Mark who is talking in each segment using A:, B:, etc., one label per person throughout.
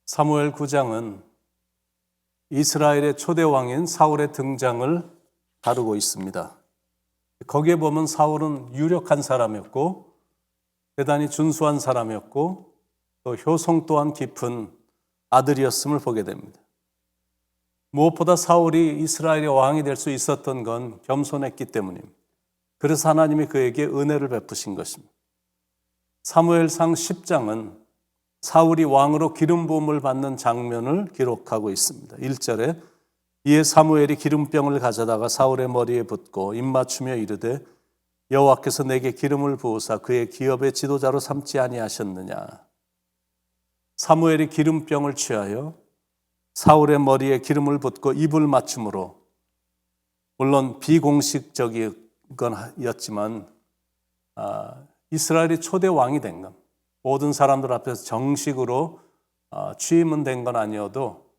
A: 사무엘 9장은 이스라엘의 초대 왕인 사울의 등장을 다루고 있습니다. 거기에 보면 사울은 유력한 사람이었고 대단히 준수한 사람이었고 또 효성 또한 깊은 아들이었음을 보게 됩니다. 무엇보다 사울이 이스라엘의 왕이 될 수 있었던 건 겸손했기 때문입니다. 그래서 하나님이 그에게 은혜를 베푸신 것입니다. 사무엘상 10장은 사울이 왕으로 기름 부음을 받는 장면을 기록하고 있습니다. 1절에 이에 사무엘이 기름병을 가져다가 사울의 머리에 붓고 입맞추며 이르되 여호와께서 내게 기름을 부으사 그의 기업의 지도자로 삼지 아니하셨느냐. 사무엘이 기름병을 취하여 사울의 머리에 기름을 붓고 입을 맞춤으로, 물론 비공식적인 건였지만 이스라엘이 초대 왕이 된 것, 모든 사람들 앞에서 정식으로 취임은 된 건 아니어도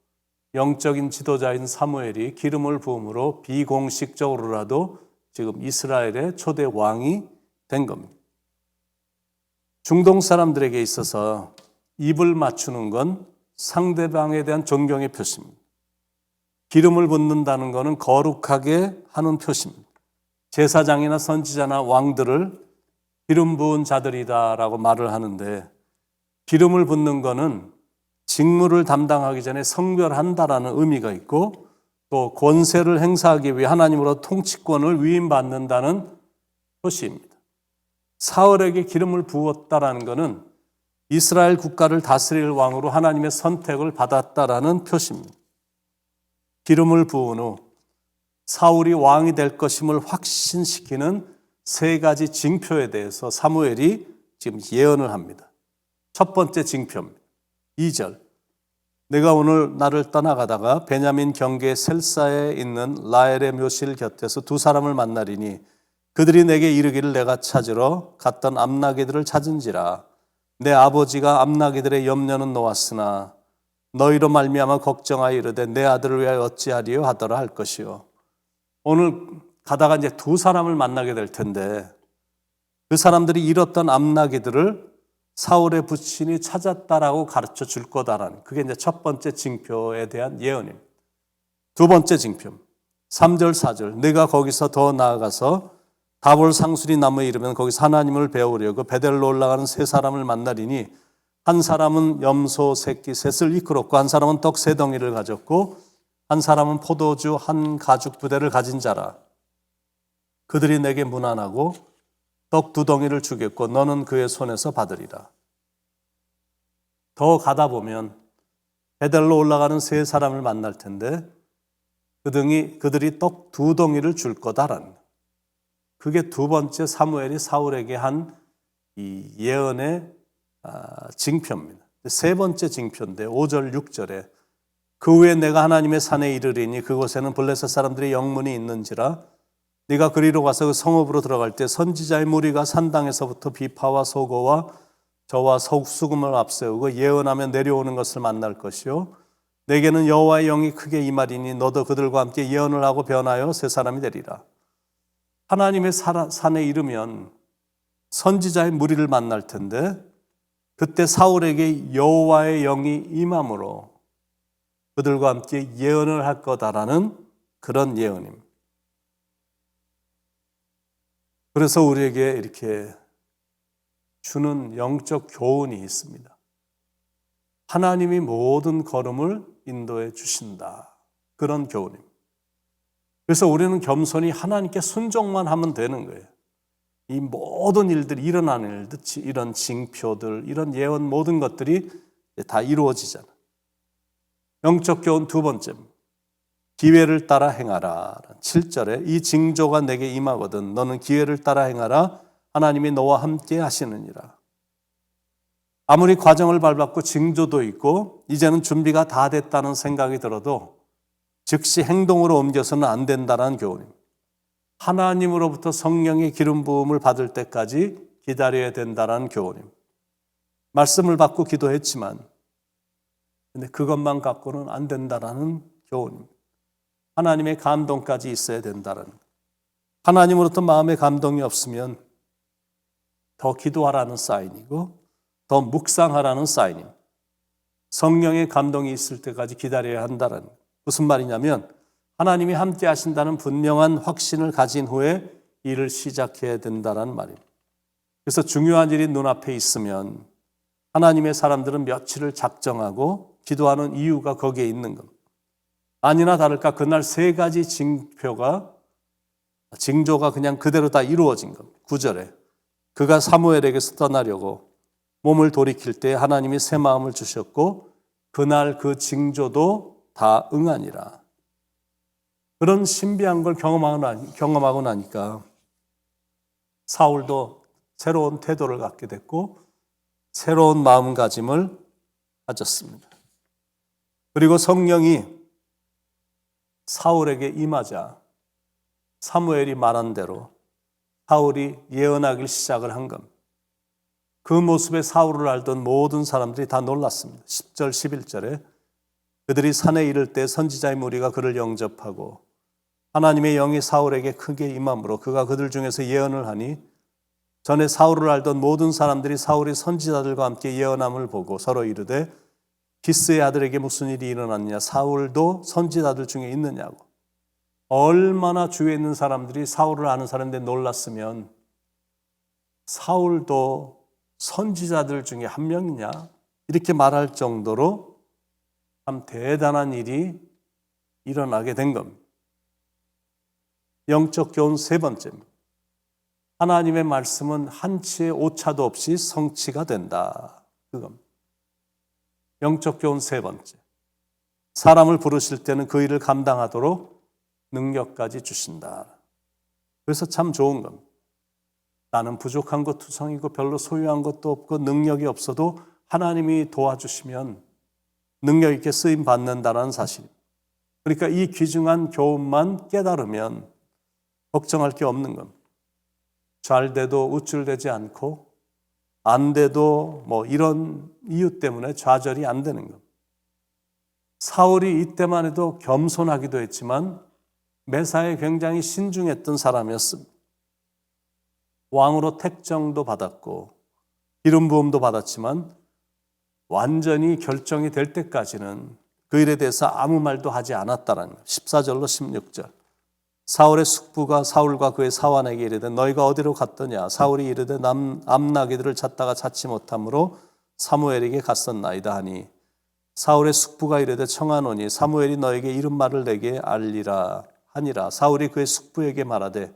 A: 영적인 지도자인 사무엘이 기름을 부음으로 비공식적으로라도 지금 이스라엘의 초대 왕이 된 겁니다. 중동 사람들에게 있어서 입을 맞추는 건 상대방에 대한 존경의 표시입니다. 기름을 붓는다는 것은 거룩하게 하는 표시입니다. 제사장이나 선지자나 왕들을 기름 부은 자들이다라고 말을 하는데, 기름을 붓는 것은 직무를 담당하기 전에 성별한다라는 의미가 있고 또 권세를 행사하기 위해 하나님으로 통치권을 위임받는다는 표시입니다. 사울에게 기름을 부었다라는 것은 이스라엘 국가를 다스릴 왕으로 하나님의 선택을 받았다라는 표시입니다. 기름을 부은 후 사울이 왕이 될 것임을 확신시키는 세 가지 징표에 대해서 사무엘이 지금 예언을 합니다. 첫 번째 징표입니다. 2절, 내가 오늘 나를 떠나가다가 베냐민 경계 셀사에 있는 라헬의 묘실 곁에서 두 사람을 만나리니 그들이 내게 이르기를 내가 찾으러 갔던 암나기들을 찾은지라. 내 아버지가 암나기들의 염려는 놓았으나 너희로 말미암아 걱정하여 이르되 내 아들을 위하여 어찌하리요 하더라 할 것이요. 오늘 가다가 이제 두 사람을 만나게 될 텐데 그 사람들이 잃었던 암나기들을 사울의 부친이 찾았다라고 가르쳐 줄 거다라는, 그게 이제 첫 번째 징표에 대한 예언입니다. 두 번째 징표 3절 4절, 내가 거기서 더 나아가서 다볼 상수리 나무에 이르면 거기서 하나님을 배우려고 베델로 올라가는 세 사람을 만나리니 한 사람은 염소 새끼 셋을 이끌었고 한 사람은 떡 세 덩이를 가졌고 한 사람은 포도주 한 가죽 부대를 가진 자라. 그들이 내게 문안하고 떡 두 덩이를 주겠고 너는 그의 손에서 받으리라. 더 가다 보면 베델로 올라가는 세 사람을 만날 텐데 그들이 떡 두 덩이를 줄 거다라는, 그게 두 번째 사무엘이 사울에게 한 이 예언의 징표입니다. 세 번째 징표인데 5절 6절에 그 후에 내가 하나님의 산에 이르리니 그곳에는 블레셋 사람들의 영문이 있는지라. 네가 그리로 가서 그 성읍으로 들어갈 때 선지자의 무리가 산당에서부터 비파와 소고와 저와 수금을 앞세우고 예언하며 내려오는 것을 만날 것이요 내게는 여호와의 영이 크게 임하리니 너도 그들과 함께 예언을 하고 변하여 새 사람이 되리라. 하나님의 산에 이르면 선지자의 무리를 만날 텐데 그때 사울에게 여호와의 영이 임함으로 그들과 함께 예언을 할 거다라는 그런 예언입니다. 그래서 우리에게 이렇게 주는 영적 교훈이 있습니다. 하나님이 모든 걸음을 인도해 주신다. 그런 교훈입니다. 그래서 우리는 겸손히 하나님께 순종만 하면 되는 거예요. 이 모든 일들이 일어나는 일들, 이런 징표들, 이런 예언 모든 것들이 다 이루어지잖아요. 영적 교훈 두 번째입니다. 기회를 따라 행하라. 7절에 이 징조가 내게 임하거든 너는 기회를 따라 행하라. 하나님이 너와 함께 하시느니라. 아무리 과정을 밟았고 징조도 있고 이제는 준비가 다 됐다는 생각이 들어도 즉시 행동으로 옮겨서는 안 된다는 교훈입니다. 하나님으로부터 성령의 기름 부음을 받을 때까지 기다려야 된다는 교훈입니다. 말씀을 받고 기도했지만 근데 그것만 갖고는 안 된다는 교훈입니다. 하나님의 감동까지 있어야 된다는, 하나님으로부터 마음의 감동이 없으면 더 기도하라는 사인이고 더 묵상하라는 사인입니다. 성령의 감동이 있을 때까지 기다려야 한다는 거예요. 무슨 말이냐면 하나님이 함께 하신다는 분명한 확신을 가진 후에 일을 시작해야 된다는 말입니다. 그래서 중요한 일이 눈앞에 있으면 하나님의 사람들은 며칠을 작정하고 기도하는 이유가 거기에 있는 겁니다. 아니나 다를까 그날 3가지 징조가 그냥 그대로 다 이루어진 겁니다. 9절에 그가 사무엘에게서 떠나려고 몸을 돌이킬 때 하나님이 새 마음을 주셨고 그날 그 징조도 다 응하니라. 그런 신비한 걸 경험하고 나니까 사울도 새로운 태도를 갖게 됐고 새로운 마음가짐을 가졌습니다. 그리고 성령이 사울에게 임하자 사무엘이 말한 대로 사울이 예언하기 시작을 한 겁니다. 그 모습에 사울을 알던 모든 사람들이 다 놀랐습니다. 10절, 11절에 그들이 산에 이를 때 선지자의 무리가 그를 영접하고 하나님의 영이 사울에게 크게 임함으로 그가 그들 중에서 예언을 하니 전에 사울을 알던 모든 사람들이 사울이 선지자들과 함께 예언함을 보고 서로 이르되 기스의 아들에게 무슨 일이 일어났느냐 사울도 선지자들 중에 있느냐고. 얼마나 주위에 있는 사람들이 사울을 아는 사람인데 놀랐으면 사울도 선지자들 중에 한 명이냐 이렇게 말할 정도로 참 대단한 일이 일어나게 된 겁니다. 영적 교훈 3번째입니다. 하나님의 말씀은 한치의 오차도 없이 성취가 된다. 그겁니다. 영적 교훈 3번째. 사람을 부르실 때는 그 일을 감당하도록 능력까지 주신다. 그래서 참 좋은 겁니다. 나는 부족한 것 투성이고 별로 소유한 것도 없고 능력이 없어도 하나님이 도와주시면 능력 있게 쓰임 받는다는 사실. 그러니까 이 귀중한 교훈만 깨달으면 걱정할 게 없는 겁니다. 잘 돼도 우쭐대지 않고 안 돼도 이런 이유 때문에 좌절이 안 되는 겁니다. 사울이 이때만 해도 겸손하기도 했지만 매사에 굉장히 신중했던 사람이었습니다. 왕으로 택정도 받았고 기름 부음도 받았지만 완전히 결정이 될 때까지는 그 일에 대해서 아무 말도 하지 않았다는 거예요. 14절로 16절. 사울의 숙부가 사울과 그의 사환에게 이르되 너희가 어디로 갔더냐 사울이 이르되 암나귀들을 찾다가 찾지 못함으로 사무엘에게 갔었나이다 하니 사울의 숙부가 이르되 청하노니 사무엘이 너에게 이런 말을 내게 알리라 하니라. 사울이 그의 숙부에게 말하되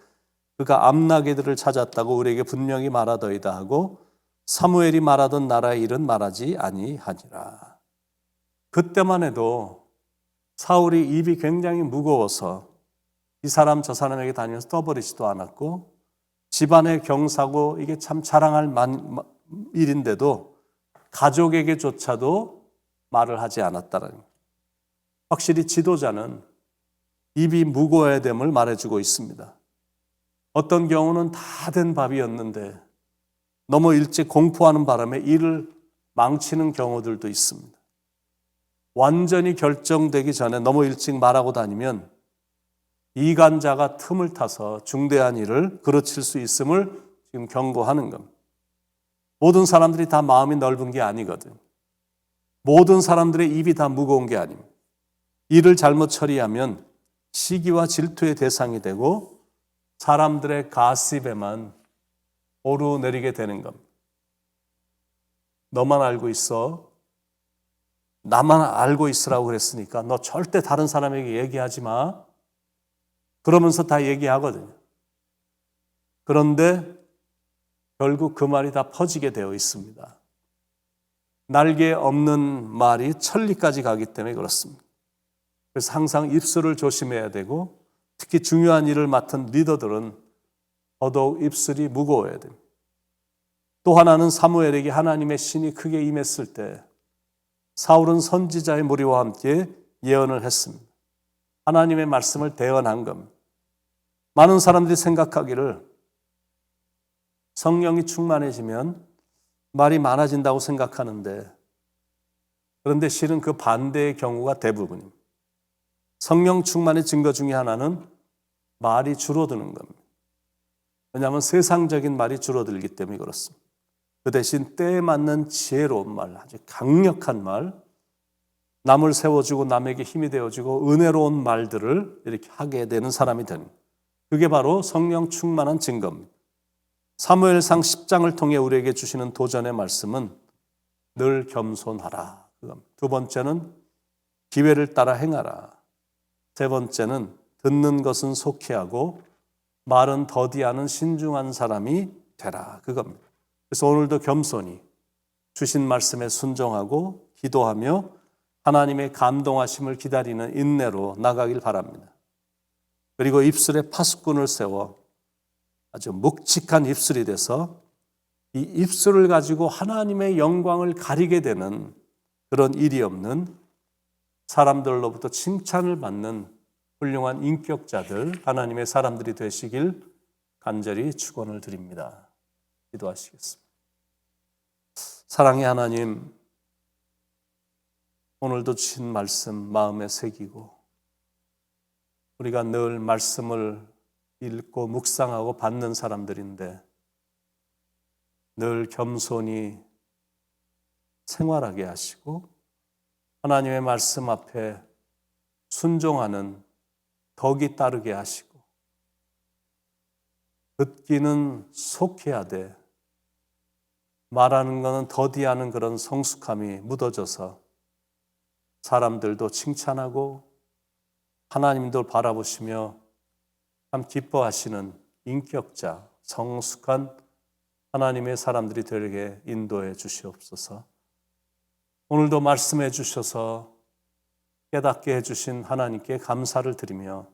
A: 그가 암나귀들을 찾았다고 우리에게 분명히 말하더이다 하고 사무엘이 말하던 나라의 일은 말하지 아니하니라. 그때만 해도 사울이 입이 굉장히 무거워서 이 사람 저 사람에게 다니면서 떠버리지도 않았고 집안의 경사고 이게 참 자랑할 일인데도 가족에게조차도 말을 하지 않았다는 거예요. 확실히 지도자는 입이 무거워야 됨을 말해주고 있습니다. 어떤 경우는 다 된 밥이었는데 너무 일찍 공포하는 바람에 일을 망치는 경우들도 있습니다. 완전히 결정되기 전에 너무 일찍 말하고 다니면 이간자가 틈을 타서 중대한 일을 그르칠 수 있음을 지금 경고하는 겁니다. 모든 사람들이 다 마음이 넓은 게 아니거든. 모든 사람들의 입이 다 무거운 게 아닙니다. 일을 잘못 처리하면 시기와 질투의 대상이 되고 사람들의 가십에만 오르내리게 되는 겁니다. 너만 알고 있어. 나만 알고 있으라고 그랬으니까 너 절대 다른 사람에게 얘기하지 마. 그러면서 다 얘기하거든요. 그런데 결국 그 말이 다 퍼지게 되어 있습니다. 날개 없는 말이 천리까지 가기 때문에 그렇습니다. 그래서 항상 입술을 조심해야 되고 특히 중요한 일을 맡은 리더들은 더더욱 입술이 무거워야 됩니다. 또 하나는 사무엘에게 하나님의 신이 크게 임했을 때 사울은 선지자의 무리와 함께 예언을 했습니다. 하나님의 말씀을 대언한 겁니다. 많은 사람들이 생각하기를 성령이 충만해지면 말이 많아진다고 생각하는데 그런데 실은 그 반대의 경우가 대부분입니다. 성령 충만의 증거 중에 하나는 말이 줄어드는 겁니다. 왜냐하면 세상적인 말이 줄어들기 때문에 그렇습니다. 그 대신 때에 맞는 지혜로운 말, 아주 강력한 말, 남을 세워주고 남에게 힘이 되어주고 은혜로운 말들을 이렇게 하게 되는 사람이 되는, 그게 바로 성령 충만한 증거입니다. 사무엘상 10장을 통해 우리에게 주시는 도전의 말씀은 늘 겸손하라. 두 번째는 기회를 따라 행하라. 세 번째는 듣는 것은 속히하고 말은 더디하는 신중한 사람이 되라. 그겁니다. 그래서 오늘도 겸손히 주신 말씀에 순종하고 기도하며 하나님의 감동하심을 기다리는 인내로 나가길 바랍니다. 그리고 입술에 파수꾼을 세워 아주 묵직한 입술이 돼서 이 입술을 가지고 하나님의 영광을 가리게 되는 그런 일이 없는 사람들로부터 칭찬을 받는 훌륭한 인격자들, 하나님의 사람들이 되시길 간절히 축원을 드립니다. 기도하시겠습니다. 사랑의 하나님, 오늘도 주신 말씀 마음에 새기고 우리가 늘 말씀을 읽고 묵상하고 받는 사람들인데 늘 겸손히 생활하게 하시고 하나님의 말씀 앞에 순종하는 덕이 따르게 하시고 듣기는 속해야 돼. 말하는 것은 더디하는 그런 성숙함이 묻어져서 사람들도 칭찬하고 하나님도 바라보시며 참 기뻐하시는 인격자, 성숙한 하나님의 사람들이 되게 인도해 주시옵소서. 오늘도 말씀해 주셔서 깨닫게 해주신 하나님께 감사를 드리며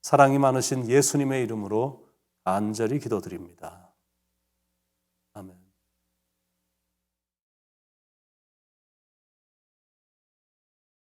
A: 사랑이 많으신 예수님의 이름으로 간절히 기도드립니다. 아멘.